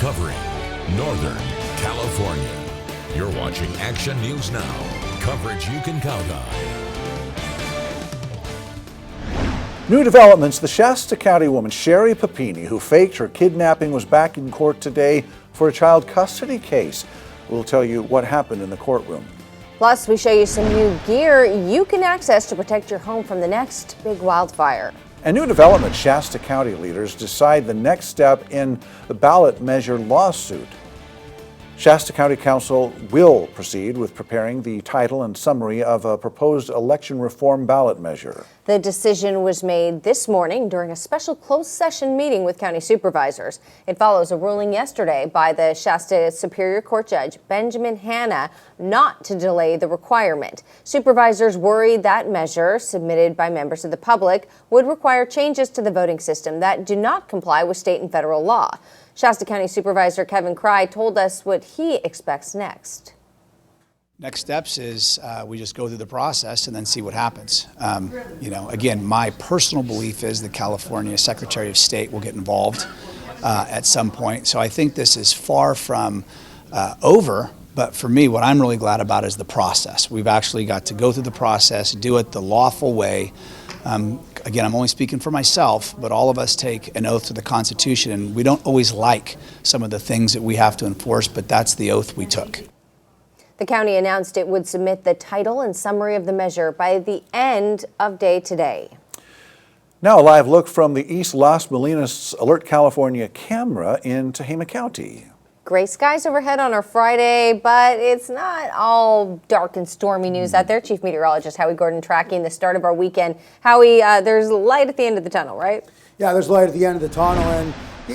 covering Northern California. You're watching Action News Now, coverage you can count on. New developments. The Shasta County woman Sherri Papini, who faked her kidnapping, was back in court today for a child custody case. We'll tell you what happened in the courtroom. Plus, we show you some new gear you can access to protect your home from the next big wildfire. And new development, Shasta County leaders decide the next step in the ballot measure lawsuit. Shasta County Council will proceed with preparing the title and summary of a proposed election reform ballot measure. The decision was made this morning during a special closed session meeting with county supervisors. It follows a ruling yesterday by the Shasta Superior Court Judge Benjamin Hanna not to delay the requirement. Supervisors worried that measure, submitted by members of the public, would require changes to the voting system that do not comply with state and federal law. Shasta County Supervisor Kevin Cry told us what he expects next. Next steps is we just go through the process and then see what happens. Again, my personal belief is the California Secretary of State will get involved at some point. So I think this is far from over. But for me, what I'm really glad about is the process. We've actually got to go through the process, do it the lawful way. Again, I'm only speaking for myself, but all of us take an oath to the Constitution, and we don't always like some of the things that we have to enforce, but that's the oath we took. The county announced it would submit the title and summary of the measure by the end of day today. Now a live look from the East Las Molinas Alert California camera in Tehama County. Gray skies overhead on our Friday, but it's not all dark and stormy news out there. Chief Meteorologist Howie Gordon tracking the start of our weekend. Howie, there's light at the end of the tunnel, right? Yeah, there's light at the end of the tunnel, and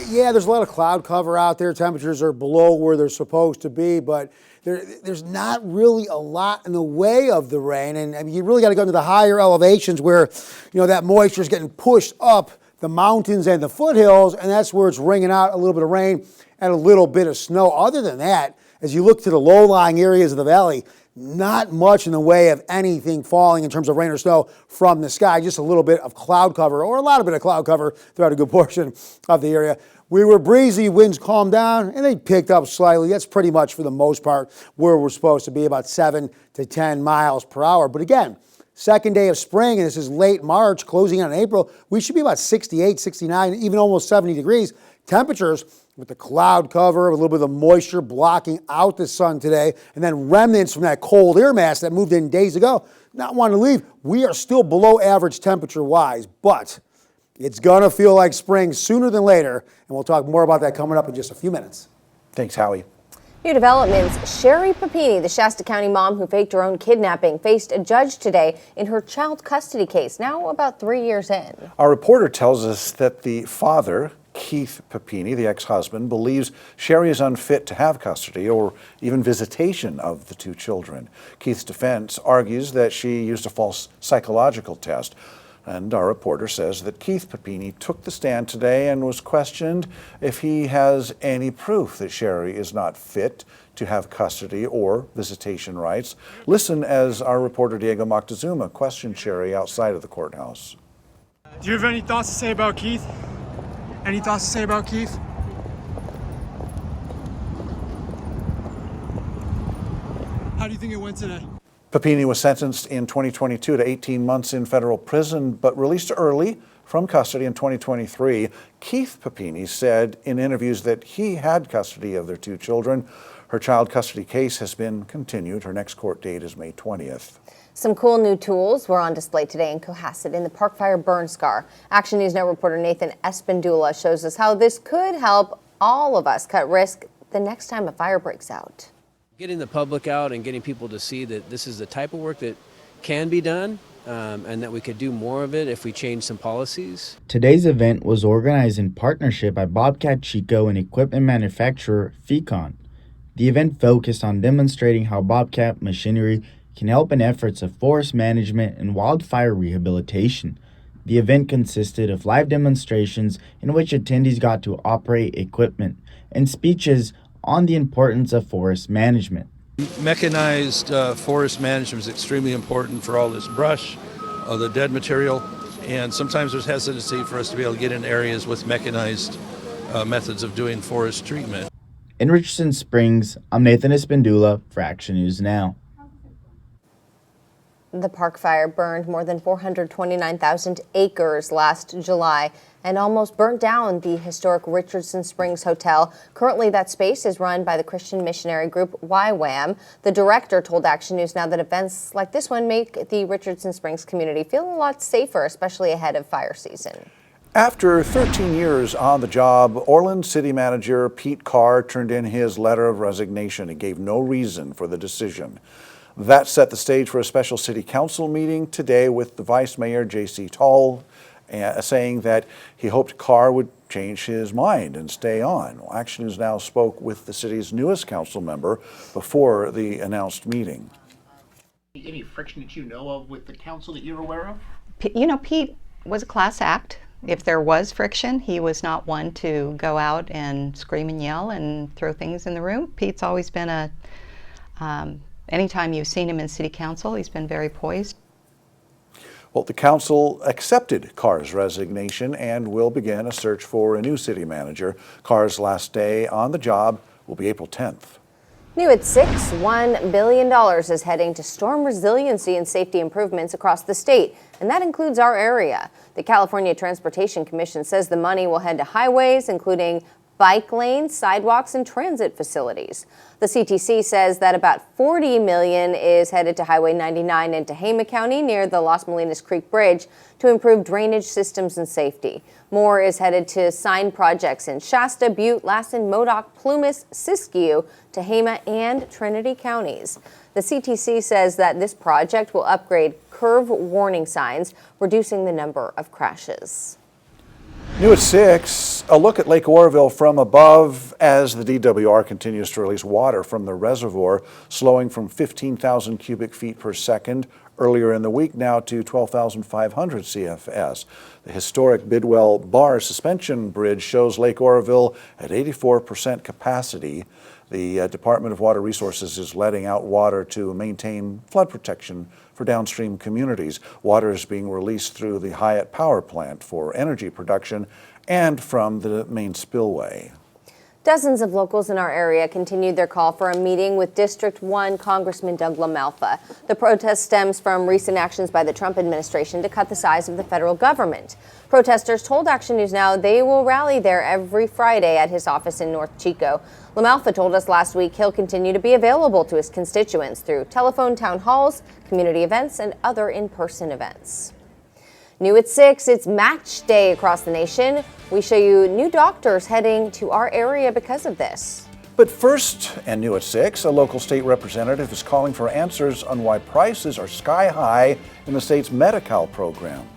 yeah, there's a lot of cloud cover out there. Temperatures are below where they're supposed to be, but there's not really a lot in the way of the rain. And I mean, you really got to go to the higher elevations where, that moisture is getting pushed up the mountains and the foothills, and that's where it's wringing out a little bit of rain and a little bit of snow. Other than that, as you look to the low-lying areas of the valley, not much in the way of anything falling in terms of rain or snow from the sky, just a little bit of cloud cover, or a lot of bit of cloud cover throughout a good portion of the area. We were breezy, winds calmed down, and they picked up slightly. That's pretty much, for the most part, where we're supposed to be, about 7 to 10 miles per hour. But again, second day of spring, and this is late March, closing on April, we should be about 68, 69, even almost 70 degrees. Temperatures with the cloud cover, a little bit of the moisture blocking out the sun today, and then remnants from that cold air mass that moved in days ago, not wanting to leave. We are still below average temperature-wise, but it's going to feel like spring sooner than later, and we'll talk more about that coming up in just a few minutes. Thanks, Howie. New developments. Sherri Papini, the Shasta County mom who faked her own kidnapping, faced a judge today in her child custody case, now about 3 years in. Our reporter tells us that the father, Keith Papini, the ex-husband, believes Sherri is unfit to have custody or even visitation of the two children. Keith's defense argues that she used a false psychological test. And our reporter says that Keith Papini took the stand today and was questioned if he has any proof that Sherri is not fit to have custody or visitation rights. Listen as our reporter Diego Moctezuma questioned Sherri outside of the courthouse. Do you have any thoughts to say about Keith? Any thoughts to say about Keith? How do you think it went today? Papini was sentenced in 2022 to 18 months in federal prison, but released early from custody in 2023. Keith Papini said in interviews that he had custody of their two children. Her child custody case has been continued. Her next court date is May 20th. Some cool new tools were on display today in Cohasset in the Park Fire burn scar. Action News Now reporter Nathan Espandula shows us how this could help all of us cut risk the next time a fire breaks out. Getting the public out and getting people to see that this is the type of work that can be done and that we could do more of it if we change some policies. Today's event was organized in partnership by Bobcat Chico and equipment manufacturer Fecon. The event focused on demonstrating how Bobcat machinery can help in efforts of forest management and wildfire rehabilitation. The event consisted of live demonstrations in which attendees got to operate equipment and speeches on the importance of forest management. Mechanized forest management is extremely important for all this brush, all the dead material, and sometimes there's hesitancy for us to be able to get in areas with mechanized methods of doing forest treatment. In Richardson Springs, I'm Nathan Espindula for Action News Now. The park fire burned more than 429,000 acres last July and almost burnt down the historic Richardson Springs Hotel. Currently, that space is run by the Christian missionary group YWAM. The director told Action News Now that events like this one make the Richardson Springs community feel a lot safer, especially ahead of fire season. After 13 years on the job, Orland City Manager Pete Carr turned in his letter of resignation. He gave no reason for the decision. That set the stage for a special city council meeting today with the Vice Mayor, J.C. Tull, saying that he hoped Carr would change his mind and stay on. Well, Action News Now spoke with the city's newest council member before the announced meeting. Any friction that you know of with the council that you're aware of? You know, Pete was a class act. If there was friction, he was not one to go out and scream and yell and throw things in the room. Pete's always been a anytime you've seen him in city council, he's been very poised. Well, the council accepted Carr's resignation and will begin a search for a new city manager. Carr's last day on the job will be April 10th. New at 6, $1 billion is heading to storm resiliency and safety improvements across the state, and that includes our area. The California Transportation Commission says the money will head to highways, including bike lanes, sidewalks, and transit facilities. The CTC says that about $40 million is headed to Highway 99 in Tehama County near the Las Molinas Creek Bridge to improve drainage systems and safety. More is headed to sign projects in Shasta, Butte, Lassen, Modoc, Plumas, Siskiyou, Tehama, and Trinity counties. The CTC says that this project will upgrade curve warning signs, reducing the number of crashes. New at 6, a look at Lake Oroville from above as the DWR continues to release water from the reservoir, slowing from 15,000 cubic feet per second earlier in the week now to 12,500 CFS. The historic Bidwell Bar suspension bridge shows Lake Oroville at 84% capacity. The Department of Water Resources is letting out water to maintain flood protection for downstream communities. Water is being released through the Hyatt Power Plant for energy production and from the main spillway. Dozens of locals in our area continued their call for a meeting with District 1 Congressman Doug LaMalfa. The protest stems from recent actions by the Trump administration to cut the size of the federal government. Protesters told Action News Now they will rally there every Friday at his office in North Chico. LaMalfa told us last week he'll continue to be available to his constituents through telephone town halls, community events, and other in-person events. New at 6, it's match day across the nation. We show you new doctors heading to our area because of this. But first, and new at 6, a local state representative is calling for answers on why prices are sky high in the state's Medi-Cal program.